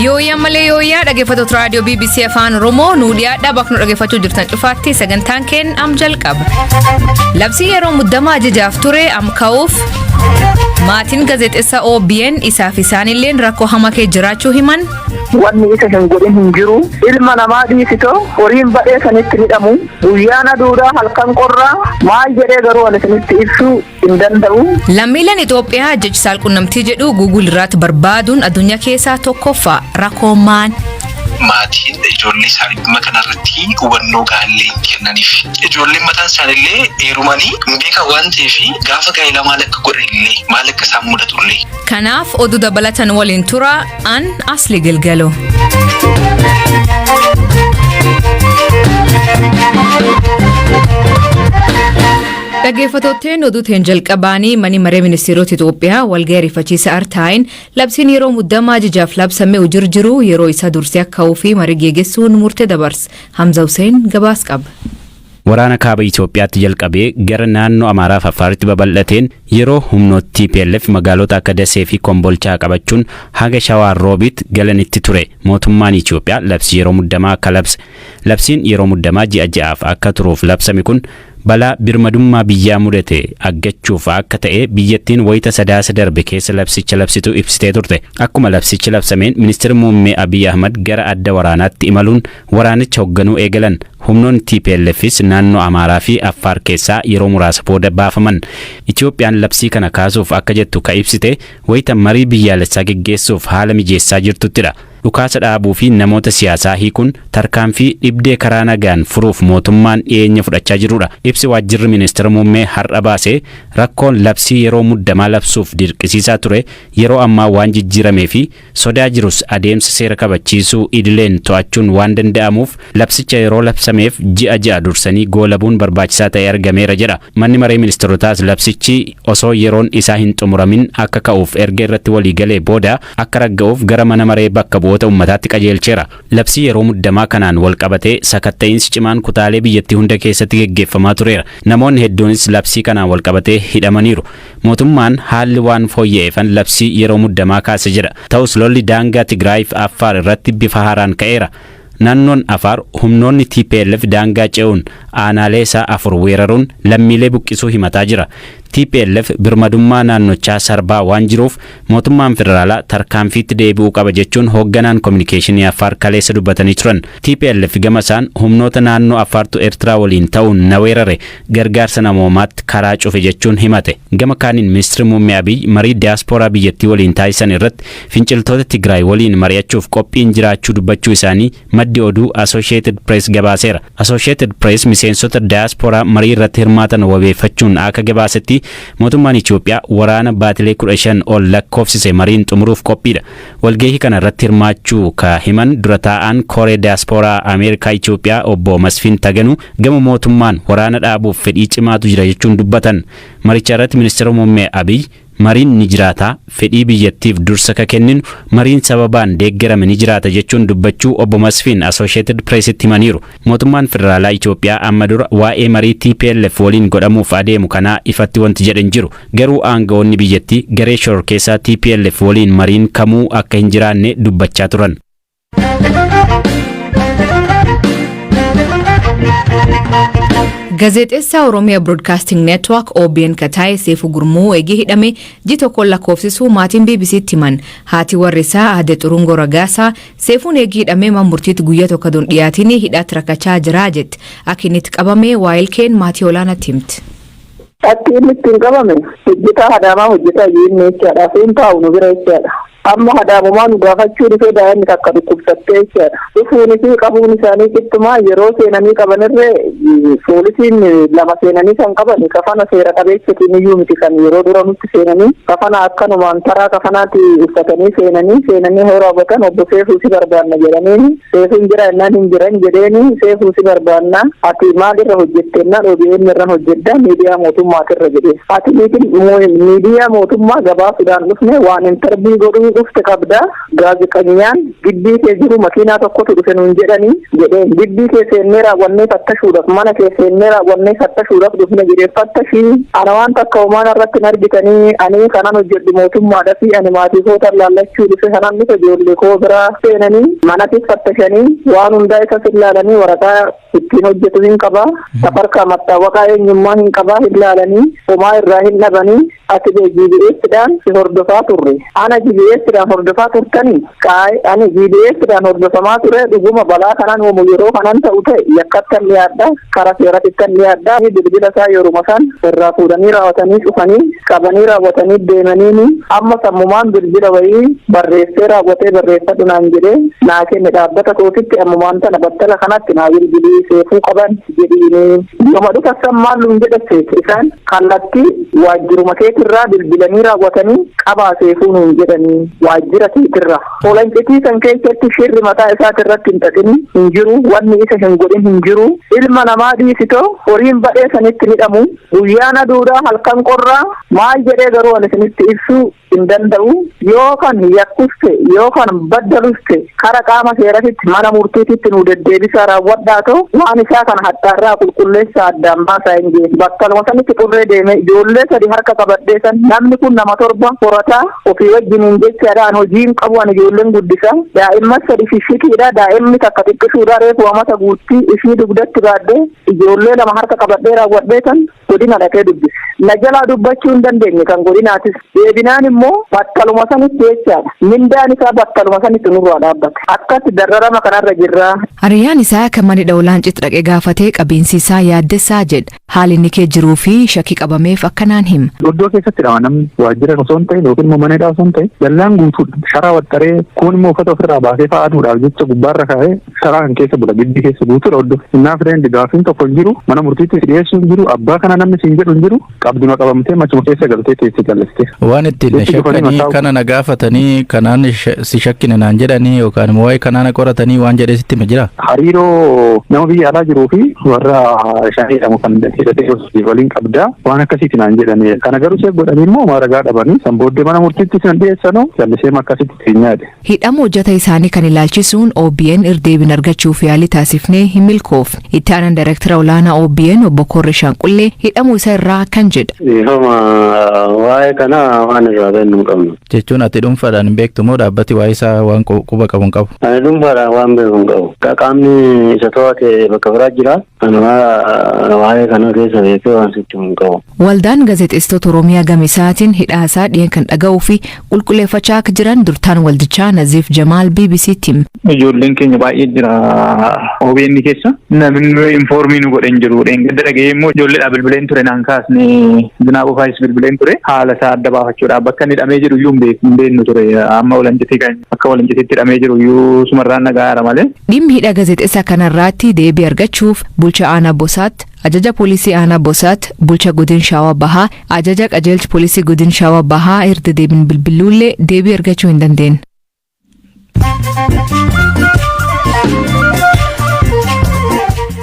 Yooyaa malee yooyaa dhaggeeffattoota raadiyoo BBC Afaan Oromoo nu dhiyaadhaa bakka nu dhaggeeffachuu jirtan cufaatti sagantaan keenya am jalqaba. Labsii yeroo muddamaa ajajaaf ture am ka'uuf maatiin gaazexeessaa OBN isaaf isaanillee rakkoo hamaa keessa jiraachuu himan. Wanni isa hin godhin hin jiru. Ilma namaa dhiisitoo horiin badhee sanitti midhamu. Guyyaana duudaa halkan qorraa maal jedhee garuu ani sanitti ibsuu hin danda'u. Lammiileen Itoophiyaa jechi saalqunnamtii jedhu Google irratti barbaaduun addunyaa keessaa tokkoffaa rakkoo maan. Maatiin ijoollee isaanii dhimma kanarratti hubannoo gaallee kennaniif. Ijoolleen mataan isaaniillee heerumanii beeka waan ta'eef gaafa gaa'ela maal akka godhanillee maal akka isaan mudatullee. Kanaaf oduu dabalatan waliin tura an Asli Gilgaloo. Dhaggeeffattoonni oduutiin jalqabaanii mani maree ministeerota Itoophiyaa walgahii ariifachiisa artaayin labsiin yeroo muddamaa ajajaaf labsamee jiru yeroo isa dursee akka ka'uu fi marii geggeessuun murtee dabarse. Hamza Hussein gabaas qaba. Waraana kaaba Itoophiyaatti jalqabee gara naannoo Amaaraa fi Affaaritti babal'ateen yeroo humnooti TPLF magaalota akka Dasee fi Kombolchaa qabachuun haga Shawaa Roobitti galanitti ture. Mootummaan Itoophiyaa labsii yeroo muddamaa akka labse. Labsiin yeroo muddamaa ji'a ja'aaf akka turuuf labsame kun balaa birmadummaa biyyaa mudate aggachuuf akka ta'e biyyattiin wayita sadaasa darbe keessa labsicha labsitu ibsitee turte. Akkuma labsichi labsameen ministeerri muummee Abiy Ahmad gara adda waraanaatti imaluun waraanicha hoogganuu eegalan. Humnoon TPLFis naannoo Amaaraa fi Affaar keessaa yeroo muraasa booda baafaman. Itoophiyaan labsii kana kaasuuf akka jettu ka ibsite wayita marii biyyaalessaa geggeessuuf haala mijeessaa jirtuttidha. Dhukaasa dhaabuu fi namoota siyaasaa hiikuun tarkaanfii dhibdee karaa nagaan furuuf mootummaan dhiyeenya fudhachaa jirudha. Ibsi waajjirri ministeera muummee har'a baasee rakkoon labsii yeroo muddamaa labsuuf dirqisiisaa ture yeroo ammaa waan jijjiiramee fi sodaa jirus adeemsa seera kabachiisuu idileen to'achuun waan danda'amuuf labsicha yeroo labsameef ji'a ja'a dursanii goolabuun barbaachisaa ta'e argameera jedha. Manni maree ministeerotaas labsichi osoo yeroon isaa hin xumuramin akka ka'uuf erga irratti walii galee booda akka ragga'uuf gara mana maree bakka bu'oota ummataatti qajeelcheera. Labsii yeroo muddamaa kanaan wal qabatee sakatta'insi cimaan kutaalee biyyattii hunda keessatti geggeeffamaa tureera. Namoonni hedduunis labsii kanaan wal qabatee hidhamaniiru. Mootummaan haalli waan fooyya'eefan labsii yeroo muddamaa kaase jedha. Ta'us lolli daangaa Tigraay fi Affaar irratti bifa haaraan ka'eera. Naannoon Affaar humnoonni TPLF daangaa ce'uun aanaalee isaa 4 weeraruun lammiilee buqqisuu himataa jira. TPLF birmadummaa naannochaa sarbaa waan jiruuf mootummaan federaalaa tarkaanfiitti deebi'uu qaba jechuun hoogganaan kominikeeshinii Affaar kaleessa dubbatanii turan. TPLF gama isaan humnoota naannoo Affaartu Eertiraa waliin ta'uun na weerare gargaarsa namoomaatti karaa cufe jechuun himate. Gama kaaniin ministeerri muummee Abiy marii diyaaspooraa biyyattii waliin taasisan irratti finciltoota Tigraay waliin mari'achuuf qophiin jiraachuu dubbachuu isaanii maddi oduu Associated Press gabaaseera. Associated Press miseensota diyaaspooraa marii irratti hirmaatan wabeeffachuun akka gabaasetti mootummaan Itoophiyaa waraana baatilee 15 ol lakkoofsise mariin xumuruuf qophiidha. Walgahii kana irratti hirmaachuu ka himan dura taa'an Koree Diyaaspooraa Ameerikaa Itoophiyaa obbo Masfiin Taganuu gama mootummaan waraana dhaabuuf fedhii cimaatu jira jechuun dubbatan. Maricha irratti ministeera muummee Abiy mariin ni jiraata fedhii biyyattiif dursa ka kenninu mariin sababaan deeggarame ni jiraata jechuun dubbachuu obbo Masfiin Associated Pressitti himaniiru. Mootummaan federaalaa Itoophiyaa amma dura waa'ee marii TPLF waliin godhamuuf adeemu kanaa ifatti wanti jedhan jiru. Garuu aangawoonni biyyattii garee shororkeessaa TPLF waliin mariin kamuu akka hin jiraanne dubbachaa turan. Gaazexeessaa Oromiyaa Broadcasting Network OBN kataa'e Seefuu Gurmuu eegee hidhame ji tokko lakkoofsisuu maatiin BBC'tti himan. Haati warri isaa Aadde Xurungoo Ragaasaa Seefuun eegee hidhamee murtiitti guyyaa tokko don dhiyaatiin hidhaatti rakkachaa jira jetti. Akka inni itti qabame waa'ilkeen maatii olaanaatti himti. Atti inni ittiin qabame hojjetaa Adaamaa hojjetaa jireenya jechaadha. Seen taa'u nu bira jechaadha. Amma Adaamumaan gaafachuu dhufee daa'imni takka dhukkubsattee jechaadha. Dhufuunii fi qabuun isaanii qixxumaa yeroo seenanii qabanirree poolisiin lama seenanii kan qaban kafana seera qabeessatiin iyyuu miti kan yeroo dura nutti seenanii kafana akkanumaan taraa kafanaatti uffatanii seenanii hoo raawwatan obbo Seefuu si barbaanna jedhaniini Seefuun jira innaan hin jiran jedheeni Seefuu si barbaanna ati maalirra hojjettennaan OBN irraan hojjedda miidiyaa mootummaatirra jedhee ati miidiyaa mootummaa gabaasuudhaan dhufne waan intarbii godhuu dhufte qabda gaazexeessaan gibbii kee jiru makiinaa tokkotu dhufe nuun jedhanii jedheen gibbii kee seennee raawwannee fattashuudhaaf mana kee seennee raawwannee fattashuudhaaf dhufne jedhee fattashii ana waan takka homaan irratti hin argitanii ani kanan hojjedhu mootummaadha fi ani maatii kootan laallachuu dhufe kanan dhufe ijoollee koo biraa seenanii manatti fattashanii waan hundaa isa ilaalanii waraqaa ittiin hojjetu hin qabaa safarkaa mattaawaqaa eenyummaa hin qabaa hin laalanii homaa irraa hin dhabanii ati GBS'dhaan si hordofaa turre ana GBS'dhaan hordofaa turtanii ani GBS'dhaan hordofamaa ture dhuguma balaa kanaan uumu yeroo kanaan ta'u ta'e yakkattan liyaadha karaa seeratittan liyaadha bilbila isaa yeruma san irraa fuudhanii raawwatanii cufanii qabanii raawwatanii deemanii amma sammumaan bilbila wayii barreessee raawwatee barreeffadhu naan jedhee naa kenne dhaabbata kootitti ammumaan tana battala kanatti naa bilbilii seefuu qaban jedhiini nama dhufassan maalluun jedhaseet isaan kallattii waajjiruma keetirraa bilbilanii raawwatanii qabaa seefuu nuun jedhanii waajjira keetirraa olaanqitii kan keessatti shirri mataa isaatirratti hin xaxini hin jiru wanni isa hin godhin hin jiru ilma namaa dhiisitoo horiin badhee sanitti hidhamu guyyaan aduudhaa halkan qorraa maal jedhee garuu ani isinitti ibsuu hin danda'u yookaan yakkuste yookaan baddaluste kara qaama seeratitti mana murtiititti nu deddeebisaa raawwadhaa ta'u waan isaa kana hadhaarraa qulqulleessaa addaan baasaa hin geessu bakkaluma sanitti xurree deeme ijoollee sadi harka qabadhee san namni kun nama 7 horataa ofii wajjiniin jechaadhaan hojiin qabu an ijoolleen guddisaa daa'imman sadi fishshikiidha daa'imni takka xiqqishuudhaa reefu amata guuttii ishii dugdatti baadhee ijoollee lama harka qabadhee raawwadhee san godina dhaqee dubbise na jalaa dubbachuu hin dandeenye kan godinaatis deebinaan immoo battaluma sanitti jechaadha mindaan isaa battaluma sanitti nurraa dhaabbate akkatti dararama kanarra jirra. Hariyyaan isaa kan manni dhawlaancitti dhaqee gaafatee qabiinsi isaa yaaddessaa jedha haali inni kee jiruu fi shakkii qabameef akkanaan hima. Iddoo keessatti namni waajjira osoo hin ta'in yookiin immoo mana hidhaa osoo hin ta'in dallaan guutuu sharaa waxxaree kuun immoo uffata ofirraa baasee fa'aaduudhaaf jecha gubbaarra kaa'ee sharaa kan keessa bula giddi keessa guutuudha iddoo innaaf rendi gaafiin tokko hin jiru mana murtiitti dhiyeessuu hin jiru abbaa kana namni siin jedhu hin jiru qabduma qabamtee machuma keessa galtee teessee calliste. Waan ittiin shakkanii kana na gaafatanii kanaan si shakkine naan jedhanii yookaan immoo waa'ee kanaan qoratanii waan jedhee sitti jira. Hariiroo nama biyya alaa jiruu fi warra shaaniidhamu kan hidhatee waliin qabdaa waan akkasiiti naan jedhanii kana garuu see godhanii immoo maaragaa dhabanii san booddee mana murtiitti san dhiyeessanu callisee akkasitti keenyaadhe. Hidhamu hojjeta isaanii kan ilaalchisuun OBN irdeebin argachuuf yaalii taasifnee hin milkoofne itti aanaan daayireektara olaanaa OBN obbo Korre Shaanqullee hidhamu isa irraa kan jedha. Waa'ee kana waan irraa beeknu hin qabnu. Jechuun ati dhuunfaadhaan hin beektu moo dhaabbati waa'ee isaa waan quba qabu hin qabu? Ani dhuunfaadhaan waan beeku hin qabu. Qaamni isa to'ate bakka biraa jira. Waa'ee kana keessa beekee waan sitti hin qabu. Waldaan gaazexeessitoota Oromiyaa Gamisaatiin hidhaasaa dhiyeenya kan dhaga'uu fi qulqulleeffachaa akka jiran durtaan waldichaa Naziif Jamaal BBC'tti hima. Ijoolleen keenya baay'ee jira OBN keessa namni informii nu godhan jiru dheengadda dhaga'ee immoo ijoolleedhaa bilbileen ture naan kaasne Zinaab Ofaayis bilbileen ture haala isaa adda baafachuudhaaf bakka inni hidhamee jiru iyyuu hin beeknu ture amma walanjitee kan akka walanjiteetti hidhamee jiru iyyuu sumarraan nagaara malee. Dhimmi hidha gaazexeessaa kanarraatti deebii argachuuf bulcha aanaa Bosaatti ajaja poolisii aanaa Bosaatti bulcha godina Shaawaa Bahaa ajaja qajeelcha poolisii godina Shaawaa Bahaa irra deebiin bilbiluullee deebii argachuu hin dandeenye.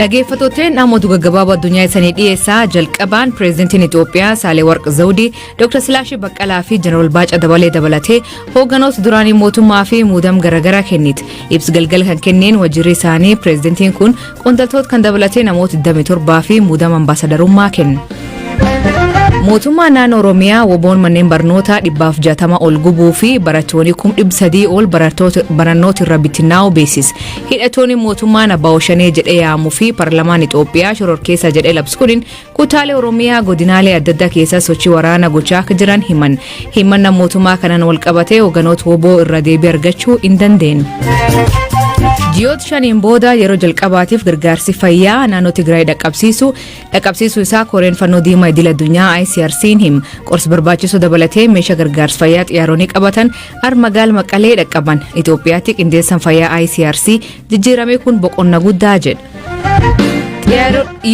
Dhaggeeffattoonni namoota gaggabaaboo addunyaa isaanii dhiyeessaa jalqabaan pireezidantiin Itoophiyaa Saalewarq Zawudii Dr. Silaashii Baqqalaa fi Jeneraal Baacaa Dabalee dabalatee hoogganoota duraanii mootummaa fi muudama garaagaraa kennite. Ibsa galgala kan kenneen waajjirri isaanii pireezidantiin kun qondaaltota kan dabalatee namoota 27 fi muudama ambaasadarummaa kenne. Mootummaan naannoo Oromiyaa woboon manneen barnootaa 160 ol gubuu fi barattoonni 300 ol barnoota irra bittinnaa'uu beeksise. Hidhattoonni mootummaan Abbaa Shanee jedhee yaamuu fi paarlaamaan Itoophiyaa shororkeessa jedhee labsu kuniin kutaalee Oromiyaa godinaalee adda addaa keessa sochii waraanaa gochaa akka jiran himan. Himannaa mootummaa kanaan wal qabatee hoogganoota woboo irra deebii argachuu hin dandeenye. Ji'oota shaniin booda yeroo jalqabaatiif gargaarsi fayyaa naannoo Tigraay dhaqqabsiisuu isaa Koreen Fannoo Diimaa idil addunyaa ICRC'n hima. Qorsa barbaachisu dabalatee meeshaa gargaarsa fayyaa xiyyaaronni qabatan magaalaa Maqalee dhaqqaban. Itoophiyaatti qindeessaan fayyaa ICRC jijjiirame kun boqonnaa guddaa jedha.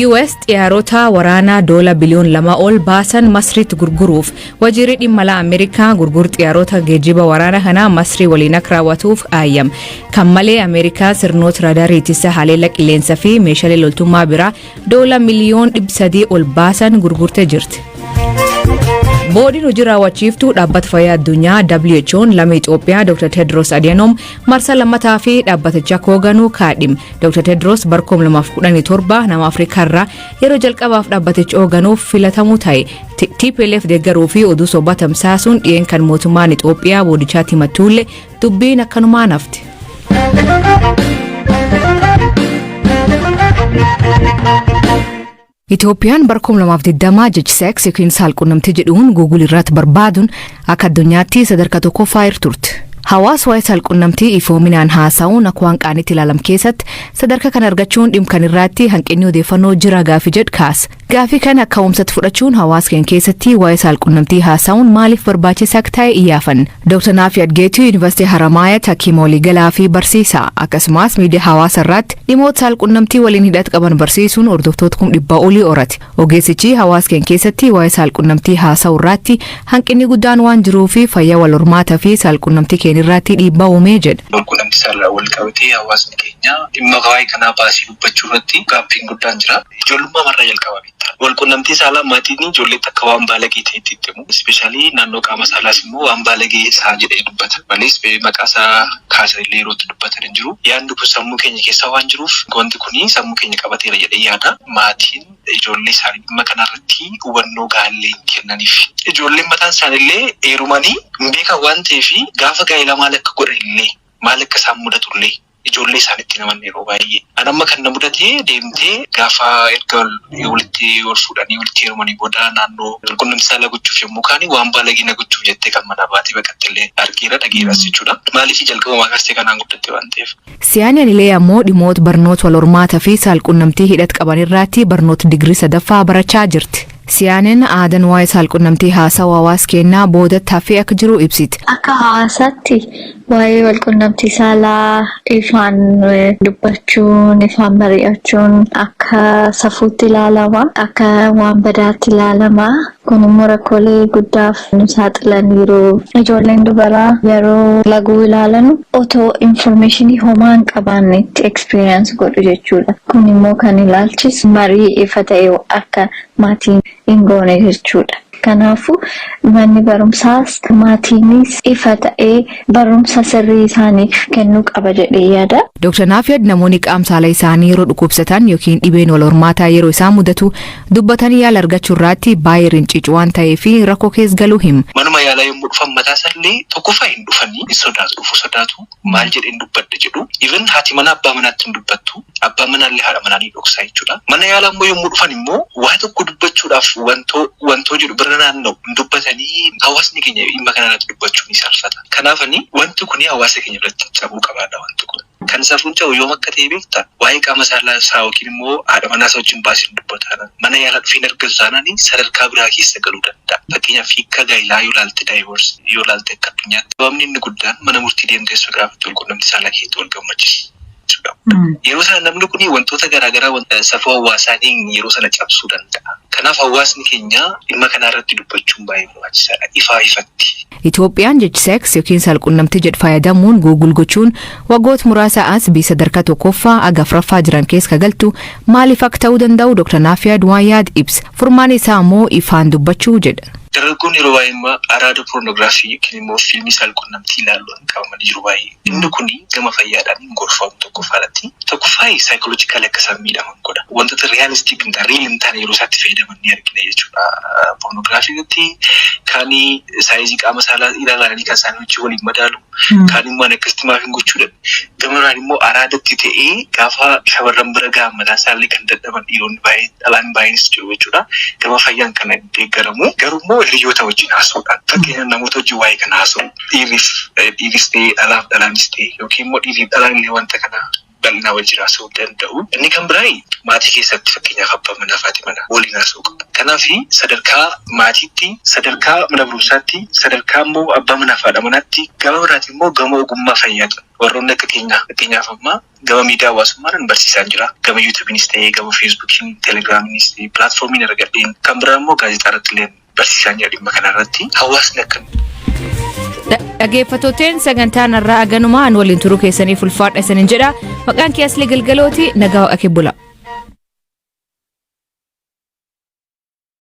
US xiyyaarota waraanaa $2 biliyoona ol baasan Masriitti gurguruuf waajjirri dhimma alaa Ameerikaa gurgurtaa xiyyaarota geejjiba waraanaa kanaa Masrii waliin akka raawwatuuf aayyame. Kan malee Ameerikaa sirnoota raadaarii ittisa haleellaa qilleensaa fi meeshaalee loltummaa biraa $1.3 miliyoona ol baasan gurgurtee jirti. Boodiin hojii raawwachiiftuu dhaabbata fayyaa addunyaa WHO'n lammii Itoophiyaa Dr. Tedros Adhanom marsaa lammataa fi dhaabbaticha hooganuu kaadhime. Dr. Tedros bara 2017 nama Afrikaa irraa yeroo jalqabaaf dhaabbaticha hooganuuf filatamuu ta'e. TPLF deeggaruu fi oduu sobaa tamsaasuun dhiyeen kan mootummaan Itoophiyaa boodichaatti himatullee dubbiin akkanumaan hafte. Itoophiyaan bara 2020 jechi seeks yookiin saalqunnamtii jedhuun Google irratti barbaaduun akka addunyaatti sadarkaa tokkoffaa irra turte. Hawaasa waa'ee saalqunnamtii ifoominaan haasa'uun akka waan qaanitti ilaalam keessatti sadarkaa kan argachuun dhimkan irratti hanqinni odeeffannoo jira gaafii jedhu kaasa. Gaafii kana akka ka'umsatti fudhachuun hawaasa keenya keessatti waa'ee saalqunnamtii haasa'uun maaliif barbaachisaa akka ta'e iyyaafan. Dr. Naafi Adgeetuu Yuunivarsiitii Haramaayyaatti hakiima waliigalaa fi barsiisaa akkasumas miidiyaa hawaasa irratti dhimmoota saalqunnamtii waliin hidhata qaban barsiisuun hordoftoota 100 olii horate. Ogeessichi hawaasa keenya keessatti waa'ee saalqunnamtii haasa'u irratti hanqinni guddaan waan jiruu fi fayyaa wal hormaataa fi saalqunnamtii keenya irratti dhiibbaa uumee jedha. Saalqunnamtii isaarraa wal qabatee hawaasni keenya dhimma waa'ee kanaa baasii dubbachuu irratti gaaffiin guddaan jira. Ijoollummaa marraa jalqaba bitta. Walqunnamtii saalaa maatiin ijoollee akka waan baalagee ta'etti itti himu. Ispeeshaalii naannoo qaama saalaas immoo waan baalagee isaa jedhee dubbata. Malis maqaa isaa kaasa illee yerootti dubbatan hin jiru. Yaadni kun sammuu keenya keessa waan jiruuf wanti kun sammuu keenya qabateera jedhee yaada. Maatiin ijoollee isaanii dhimma kanarratti hubannoo gaallee hin kennaniif. Ijoolleen mataan isaaniillee heerumanii hin beekan waan ta'eef gaafa gaa'ela maal akka godhanillee maal akka isaan mudatullee ijoollee isaanitti naman yeroo baay'ee. An amma kan na mudatee deemtee gaafa erga walitti ol fuudhanii walitti heerumanii booda naannoo walqunnamtii saalaa gochuuf yommuu kaanii waan baalagina gochuuf jettee kan mana baatee baqattillee argeera dhageeras jechuudha. Maaliif jalqabuma kaastee kanaan guddatte waan ta'eef. Siyaaniin illee ammoo dhimmoota barnoota wal hormaataa fi saalqunnamtii hidhata qaban irratti barnoota digirii sadaffaa barachaa jirti. Siyaaniin aadan waa'ee saalqunnamtii haasawaa hawaasa keenyaa boodatti hafee akka jiru ibsiti. Akka hawaasaatti waa'ee walqunnamtii saalaa ifaan dubbachuun, ifaan mari'achuun akka safuutti ilaalama, akka waan badaatti ilaalama. Kun immoo rakkoolee guddaaf nu saaxilaniiru. Ijoolleen dubaraa yeroo laguu ilaalanu otoo informationii homaa hin qabaanne itti experience godhu jechuudha. Kun immoo kan ilaalchisu marii ifa ta'e akka maatiin hin goone jechuudha. Kanaafuu manni barumsaas maatiinis ifa ta'ee barumsa sirrii isaaniif kennuu qaba jedhee yaada. Dr. Naafi namoonni qaamsaalee isaanii yeroo dhukkubsatan yookiin dhibeen wal hormaataa yeroo isaan mudatu dubbatanii yaala argachuu irratti baay'ee rinciicu waan ta'eef rakkoo keessa galuu himu. Manuma yaalaa yommuu dhufan mataa isaanii tokkoffaa hin dhufanii sodaatu maal jedheen dubbadde jedhu. Even haati mana abbaa manaatti hin dubbattu abbaa manaallee haadha manaa ni dhoksaa jechuudha. Mana yaalaa immoo yommuu dhufan immoo waa tokko dubbachuudhaaf wantoo jedhu bira naanna'u dubbatanii hawaasni keenya dhimma kanarratti dubbachuun ni salphata. Kanaafanii wanti kun hawaasa keenya biratti cabuu qabaadha wanti kun. Kan safuun ta'u yoom akka ta'e beektaa waa'ee qaama saalaa isaa yookiin immoo haadha manaa isaa wajjin baasii dubbatan mana yaalaa dhufeen argatu taanaan sadarkaa biraa keessa galuu danda'a. Fakkeenyaaf hiika gaa'ilaa yoo ilaalte daayivoors yoo ilaalte akka addunyaatti sababni inni guddaan mana murtii deemteessuu gaafatti walqunnamtii saalaa keessatti wal gammachiisu. Yeroo sana namni kun wantoota garaagaraa safuu hawaasaatiin yeroo sana cabsuu danda'a. Kanaaf hawaasni keenya dhimma kanarratti dubbachuun baay'ee barbaachisaadha. Ifatti. Itoophiyaan jechi seeks yookiin saalqunnamtii jedhu fayyadamuun Google gochuun waggoota muraasa as biyya sadarkaa tokkoffaa aga afuraffaa jiran keessa galtu maaliif akka ta'uu danda'u Dr. Naafi Adwaayyaad ibsa. Furmaan isaa immoo ifaan dubbachuu jedha. Dargaggoon yeroo baay'ee araada pornoogiraafii yookiin immoo fiilmii saalqunnamtii ilaaluun qabamanii jiru baay'ee. Inni kun gama fayyaadhaan hin gorfamu tokkoffaadhaatti. Tokkoffaa saayikooloojikaali akka isaan miidhaman godha. Wantoota riyaalistik hin taane riil hin taane yeroo isaatti fayyadaman ni argina jechuudha. Pornoogiraafiitti kaanii saayizii qaama saalaa ilaalanii kan isaanii wajjin waliin madaalu. Kaan immoo akkasitti maaf hin gochuudha. Gamaraan immoo araadatti ta'ee gaafa shamarran bira gahan mataa isaallee kan dadhaban dhiironni baay'een dhalaan baay'eenis jiru jechuudha. Gama fayyaan kana deeggaramu garuu immoo hiriyoota wajjin haasa'uudhaan fakkeenyaaf namoota wajjin waa'ee kana haasa'u dhiiris ta'ee dhalaaf dhalaanis ta'ee yookiin immoo dhiiriif dhalaan illee wanta kana bal'inaa wajjin haasa'uu danda'u. Inni kan biraa maatii keessatti fakkeenyaaf abbaa manaa fi haati manaa waliin haasa'uu qabu. Kanaaf sadarkaa maatiitti, sadarkaa mana barumsaatti, sadarkaa immoo abbaa manaa fi haadha manaatti, gama biraatti immoo gama ogummaa fayyaati. Warroonni akka keenyaa fakkeenyaaf ammaa gama miidiyaa hawaasummaan barsiisaa jira. Gama yuutuubiinis ta'ee, gama feesbuukiin, telegiraamiinis ta'ee, pilaatfoormiin argadheen kan biraa immoo gaazexaa irratti illee barsiisaan jira dhimma kanarratti hawaasni akka dhaggeeffattootni sagantaan irraa aganumaan waliin turuu keessaniif ulfaadha isiniin jedha. Maqaan kee Aslee Galgalooti nagaa waaqee bula.